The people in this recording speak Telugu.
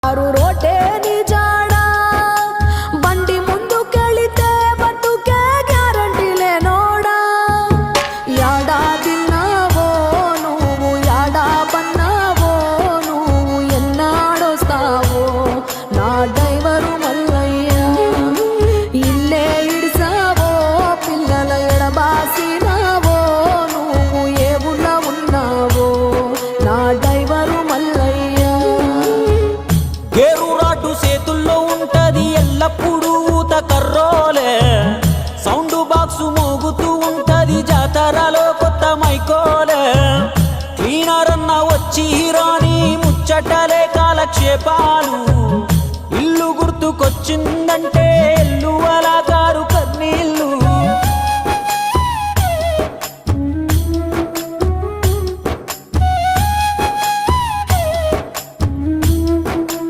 రోటే నీ జాడా బండి ముందుకెళితే బతుకే గ్యారంటీ లేనోడా యాడా తిన్నావో నువ్వు యాడా పన్నావో నువ్వు ఎన్నాడొస్తావో నా డ్రైవరు మల్లయ్య ఇల్లే ఇడిసావో పిల్లల ఎడబాసినావో నువ్వు ఏ ఊళ్ళో ఉన్నావో నా డ్రైవరు మల్లయ్య గేరురాటు చేతుల్లో ఉంటది ఎల్లప్పుడూ ఊత కర్రోలే సౌండ్ బాక్సు మోగుతూ ఉంటది జాతరలో కొత్త మైకోలే క్లీనర్ అన్న వచ్చి రాని ముచ్చటలే కాలక్షేపాలు ఇల్లు గుర్తుకొచ్చిందంటే